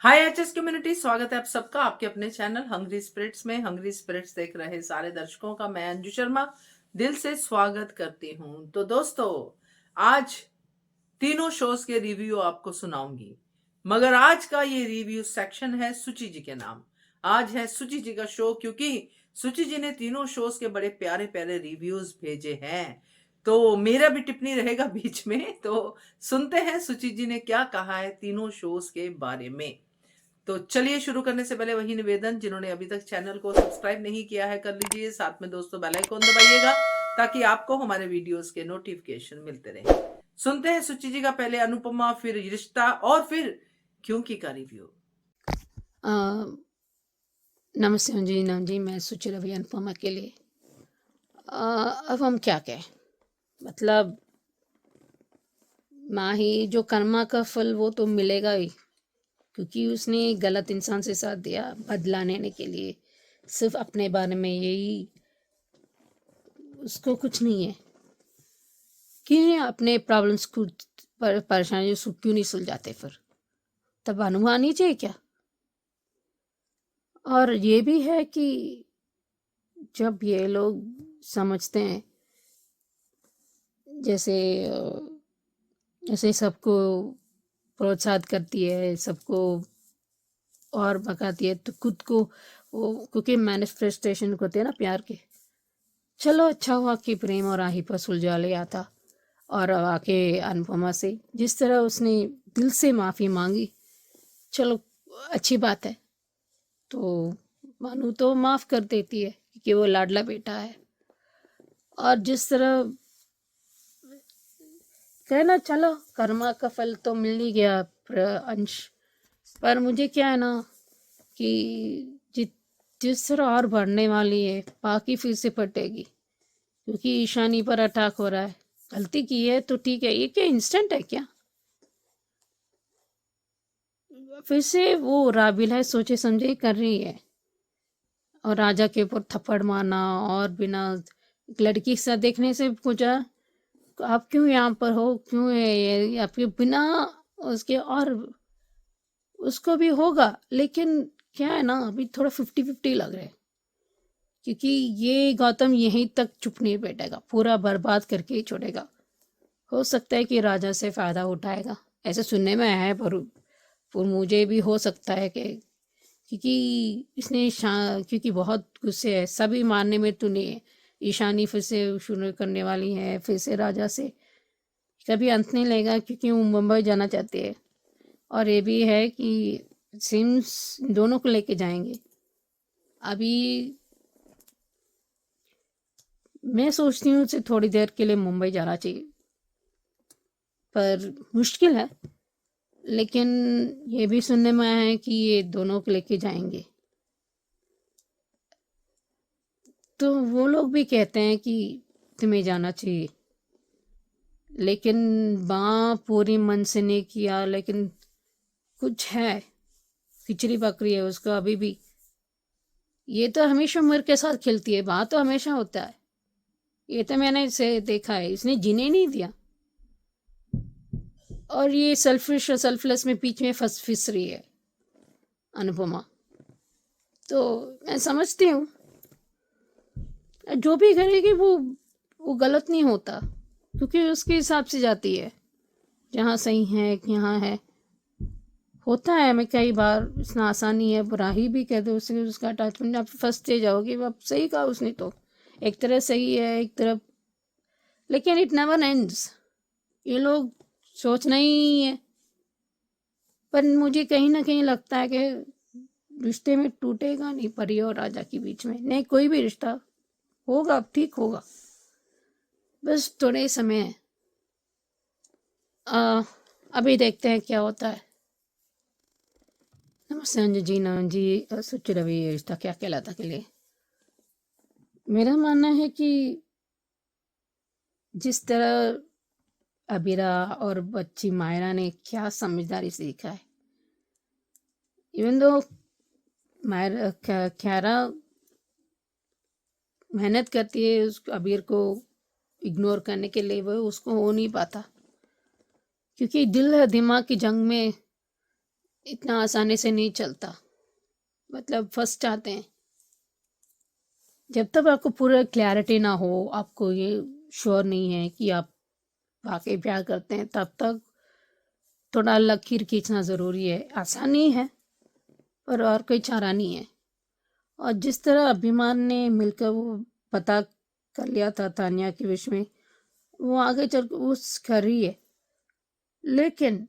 हाय HS community, स्वागत है आप सबका आपके अपने चैनल हंग्री स्पिरिट्स में। हंग्री स्पिरिट्स देख रहे सारे दर्शकों का मैं अंजू शर्मा दिल से स्वागत करती हूँ। तो दोस्तों, आज तीनों शोज के रिव्यू आपको सुनाऊंगी, मगर आज का ये रिव्यू सेक्शन है सुचि जी के नाम। आज है सुचि जी का शो, क्योंकि सुचि जी ने तीनों शोज के बड़े प्यारे प्यारे रिव्यूज भेजे हैं। तो मेरा भी टिप्पणी रहेगा बीच में। तो सुनते हैं सुचि जी ने क्या कहा है तीनों शोज के बारे में। तो चलिए, शुरू करने से पहले वही निवेदन, जिन्होंने अभी तक चैनल को सब्सक्राइब नहीं किया है कर लीजिए, साथ में दोस्तों बेल आइकन दबाइएगा ताकि आपको हमारे वीडियोस के नोटिफिकेशन मिलते रहे। सुनते हैं सुचि जी का पहले अनुपमा, फिर रिश्ता और फिर क्योंकि का रिव्यू। नमस्ते अंजलि जी, मैं सुचि रवि अनुपमा के लिए। अब हम क्या कहें, मतलब माही जो कर्मा का फल वो तो मिलेगा ही, क्योंकि उसने गलत इंसान से साथ दिया बदला लेने के लिए। सिर्फ अपने बारे में यही उसको कुछ नहीं है कि अपने प्रॉब्लम्स को परेशानी क्यों नहीं सुलझाते, फिर तब अनुमान ही चाहिए क्या। और ये भी है कि जब ये लोग समझते हैं जैसे ऐसे सबको प्रोत्साहित करती है, सबको और भगाती है, तो खुद को वो क्योंकि मैनिफेस्टेशन होते हैं ना प्यार के। चलो अच्छा हुआ कि प्रेम और आही पर सुलझा लिया था, और आके अनुपमा से जिस तरह उसने दिल से माफ़ी मांगी, चलो अच्छी बात है। तो मानू तो माफ़ कर देती है क्योंकि वो लाडला बेटा है। और जिस तरह कहना, चलो कर्मा का फल तो मिल ही गया अंश। पर मुझे क्या है ना कि जिस तरह और बढ़ने वाली है, बाकी फिर से पटेगी, क्योंकि ईशानी पर अटैक हो रहा है। गलती की है तो ठीक है, ये क्या इंस्टेंट है क्या। फिर से वो राबिल है, सोचे समझे कर रही है, और राजा के ऊपर थप्पड़ मारना, और बिना एक लड़की के साथ देखने से पूछा आप क्यों यहाँ पर हो, क्यों है ये आपके बिना उसके। और उसको भी होगा, लेकिन क्या है ना, अभी थोड़ा 50-50 लग रहा है, क्योंकि ये गौतम यहीं तक चुप नहीं बैठेगा, पूरा बर्बाद करके ही छोड़ेगा। हो सकता है कि राजा से फ़ायदा उठाएगा, ऐसे सुनने में आया है, पर मुझे भी हो सकता है कि क्योंकि इसने क्योंकि बहुत गुस्से है, सभी मारने में तो नहीं है। ईशानी फिर से शुरू करने वाली है, फिर से राजा से कभी अंत नहीं लेगा, क्योंकि वो मुंबई जाना चाहती है। और ये भी है कि सिम्स दोनों को लेके जाएंगे। अभी मैं सोचती हूँ उसे थोड़ी देर के लिए मुंबई जाना चाहिए, पर मुश्किल है। लेकिन ये भी सुनने में आया है कि ये दोनों को लेके जाएंगे, तो वो लोग भी कहते हैं कि तुम्हें जाना चाहिए। लेकिन माँ पूरी मन से नहीं किया, लेकिन कुछ है, खिचड़ी बकरी है उसको अभी भी। ये तो हमेशा उम्र के साथ खिलती है, माँ तो हमेशा होता है। ये तो मैंने इसे देखा है, इसने जीने नहीं दिया। और ये सेल्फिश और सेल्फलेस में बीच में फिस रही है अनुपमा। तो मैं समझती हूँ जो भी करेगी वो गलत नहीं होता, क्योंकि उसके हिसाब से जाती है, जहाँ सही है यहाँ है। होता है, मैं कई बार इतना आसानी है, बुरा ही भी कह दो उसे, उसका अटैचमेंट आप फंसते जाओगे। अब सही कहा उसने, तो एक तरह सही है एक तरफ, लेकिन इट नेवर एंड्स। ये लोग सोचना ही है। पर मुझे कहीं ना कहीं लगता है कि रिश्ते में टूटेगा नहीं, परी और राजा के बीच में नहीं, कोई भी रिश्ता होगा, ठीक होगा, बस थोड़े समय है। अभी देखते हैं क्या होता है। नमस्ते अंजू जी, नमन जी, सोच रवि ये रिश्ता क्या कहलाता के लिए। मेरा मानना है कि जिस तरह अबीरा और बच्ची मायरा ने क्या समझदारी सीखा है, इवन दो मायरा ख्यारा मेहनत करती है उस अबीर को इग्नोर करने के लिए, वो उसको हो नहीं पाता, क्योंकि दिल है दिमाग की जंग में इतना आसानी से नहीं चलता, मतलब फंस जाते हैं। जब तक आपको पूरा क्लैरिटी ना हो, आपको ये श्योर नहीं है कि आप वाकई प्यार करते हैं, तब तक थोड़ा लकीर खींचना ज़रूरी है। आसान नहीं है, पर और कोई चारा नहीं है। और जिस तरह अभिमान ने मिलकर वो पता कर लिया था तानिया के विषय में, वो आगे चल वो कर रही है। लेकिन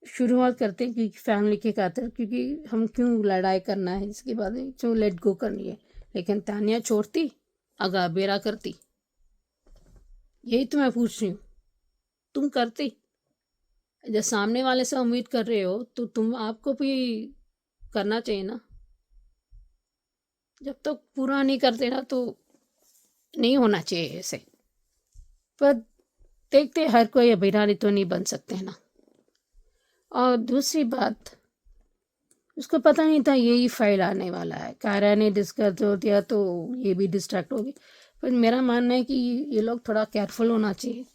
शुरुआत करते हैं क्योंकि फैमिली के खातिर, क्योंकि हम क्यों लड़ाई करना है, इसके बाद जो लेट गो करनी है। लेकिन तानिया छोड़ती, अगर बेरा करती, यही तो मैं पूछ रही हूँ, तुम करती? जब सामने वाले से उम्मीद कर रहे हो तो तुम आपको भी करना चाहिए ना। जब तक तो पूरा नहीं करते ना तो नहीं होना चाहिए ऐसे। पर देखते, हर कोई अभिरानी तो नहीं बन सकते ना। और दूसरी बात, उसको पता नहीं था यही फाइल आने वाला है। कायरा ने डिस्कस हो दिया तो ये भी डिस्ट्रैक्ट हो गई। पर मेरा मानना है कि ये लोग थोड़ा केयरफुल होना चाहिए।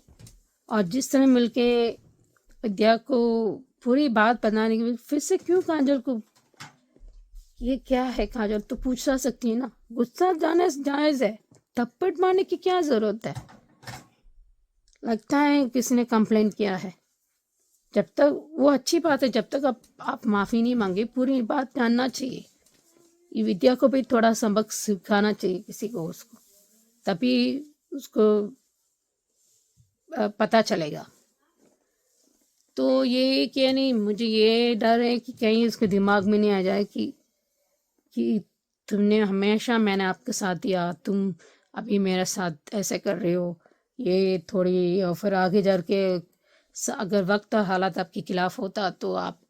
और जिस तरह मिलके विद्या को पूरी बात बताने की, फिर से क्यों काजल को, ये क्या है काजल, तो पूछ सकती है ना। गुस्सा जाने जायज़ है, थप्पड़ मारने की क्या ज़रूरत है? लगता है किसी ने कंप्लेन किया है। जब तक वो अच्छी बात है, जब तक आप माफ़ी नहीं मांगे, पूरी बात जानना चाहिए। ये विद्या को भी थोड़ा सबक सिखाना चाहिए किसी को, उसको, तभी उसको पता चलेगा। तो ये क्या, नहीं, मुझे ये डर है कि कहीं उसके दिमाग में नहीं आ जाए कि तुमने हमेशा, मैंने आपके साथ दिया, तुम अभी मेरे साथ ऐसे कर रहे हो, ये थोड़ी। और फिर आगे जा के अगर वक्त और हालात आपके खिलाफ होता तो आप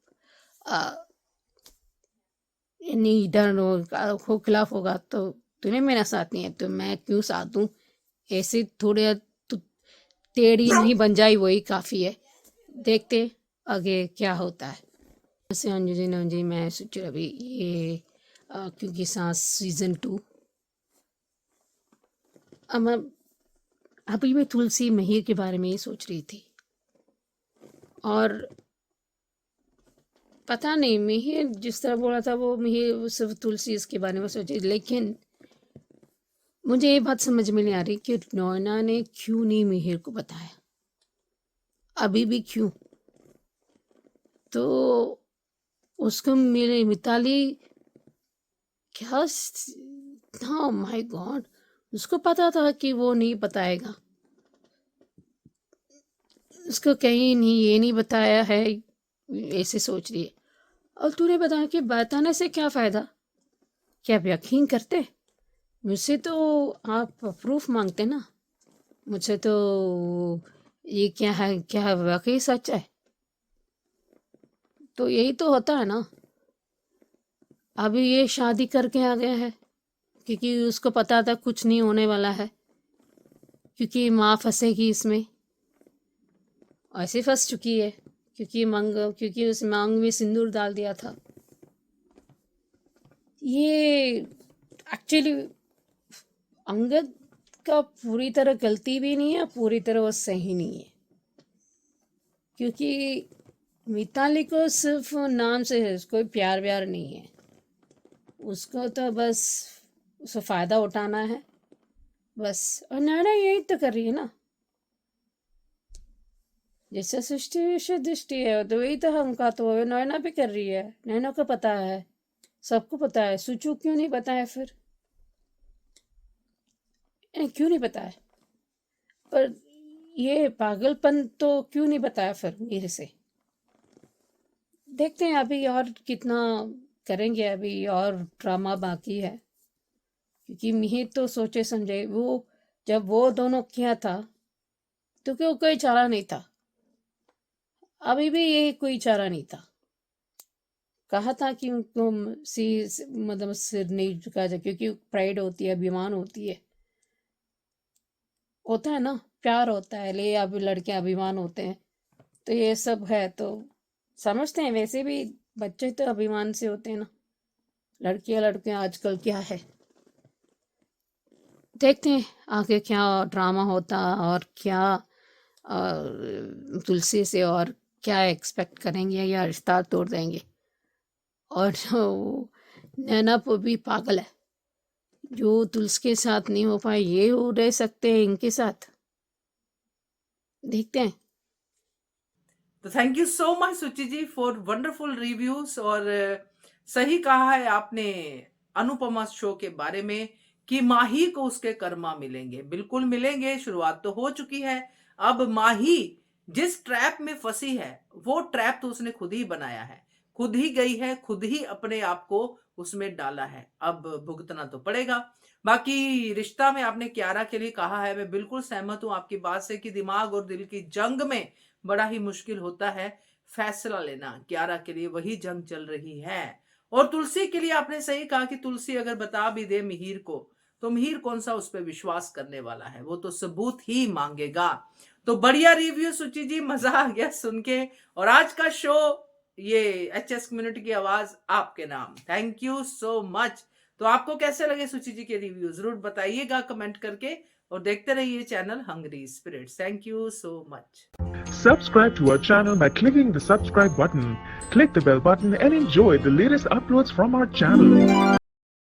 नहीं डर हो खिलाफ होगा तो तूने मेरा साथ नहीं है तो मैं क्यों साथ दूँ। ऐसे थोड़े तो टेढ़ी नहीं बन जाए, वही काफ़ी है। देखते आगे क्या होता है। ऐसे अंजू जी ना जी, मैं सोच रही अभी ये क्योंकि सांस सीजन 2, अब अभी मैं तुलसी महिर के बारे में ही सोच रही थी। और पता नहीं, मिहिर जिस तरह बोला था, वो मिहिर वो सिर्फ तुलसी इसके बारे में सोची। लेकिन मुझे ये बात समझ में नहीं आ रही कि नैना ने क्यों नहीं मिहिर को बताया, अभी भी क्यों। तो उसको मेरे मिताली क्या, हाँ माय गॉड, उसको पता था कि वो नहीं बताएगा। उसको कहीं नहीं, ये नहीं बताया है, ऐसे सोच रही है। और तूने बताया कि बताने से क्या फ़ायदा? क्या आप यकीन करते? मुझसे तो आप प्रूफ मांगते ना। मुझसे तो ये क्या है, क्या वाकई सच है? तो यही तो होता है ना। अभी ये शादी करके आ गया है क्योंकि उसको पता था कुछ नहीं होने वाला है, क्योंकि माँ फंसेगी इसमें। ऐसे फंस चुकी है क्योंकि उस मांग में सिंदूर डाल दिया था। ये एक्चुअली अंगद का पूरी तरह गलती भी नहीं है, पूरी तरह वो सही नहीं है। क्योंकि मिताली को सिर्फ नाम से है, कोई प्यार व्यार नहीं है उसको, तो बस उसको फ़ायदा उठाना है बस। और नैना यही तो कर रही है ना, जैसे सृष्टि वैसे दृष्टि है, तो वही तो हम का तो नैना भी कर रही है। नैना को पता है, सबको पता है। सुचू क्यों नहीं बताया फिर? क्यों नहीं बताया? पर ये पागलपन तो क्यों नहीं बताया फिर मेरे से? देखते हैं अभी और कितना करेंगे, अभी और ड्रामा बाकी है। क्योंकि मिहिर तो सोचे समझे, वो जब वो दोनों किया था तो क्यों कोई चारा नहीं था। अभी भी ये कोई चारा नहीं था। कहा था कि उनको मतलब सिर नहीं झुका जाए, क्योंकि प्राइड होती है, अभिमान होती है, होता है ना, प्यार होता है, ले अभी लड़के अभिमान होते हैं। तो ये सब है तो समझते हैं। वैसे भी बच्चे तो अभिमान से होते हैं ना। लड़कियां लड़कियां आजकल क्या है, देखते हैं आगे क्या ड्रामा होता और क्या तुलसी से और क्या एक्सपेक्ट करेंगे या रिश्ता तोड़ देंगे। और जो नैना वो भी पागल है, जो तुलसी के साथ नहीं हो पाए ये वो रह सकते हैं इनके साथ। देखते हैं। तो थैंक यू सो मच सुचि जी फॉर वंडरफुल रिव्यूज। और सही कहा है आपने अनुपमा शो के बारे में कि माही को उसके कर्मा मिलेंगे, बिल्कुल मिलेंगे। शुरुआत तो हो चुकी है। अब माही जिस ट्रैप में फंसी है वो ट्रैप तो उसने खुद ही बनाया है, खुद ही गई है, खुद ही अपने आप को उसमें डाला है। अब भुगतना तो पड़ेगा। बाकी रिश्ता में आपने कियारा के लिए कहा है, मैं बिल्कुल सहमत हूं आपकी बात से कि दिमाग और दिल की जंग में बड़ा ही मुश्किल होता है फैसला लेना। कियारा के लिए वही जंग चल रही है। और तुलसी के लिए आपने सही कहा कि तुलसी अगर बता भी दे मिहिर को तो मिहिर कौन सा उस पर विश्वास करने वाला है, वो तो सबूत ही मांगेगा। तो बढ़िया रिव्यू सुचि जी, मजा आ गया सुन के। और आज का शो ये एचएस कम्युनिटी की आवाज आपके नाम, थैंक यू सो मच। तो आपको कैसे लगे सुचि जी के रिव्यू जरूर बताइएगा कमेंट करके। और देखते रहिए channel Hungry Spirits. Thank you so much. Subscribe to our channel by clicking the subscribe button. Click the bell button and enjoy the latest uploads from our channel.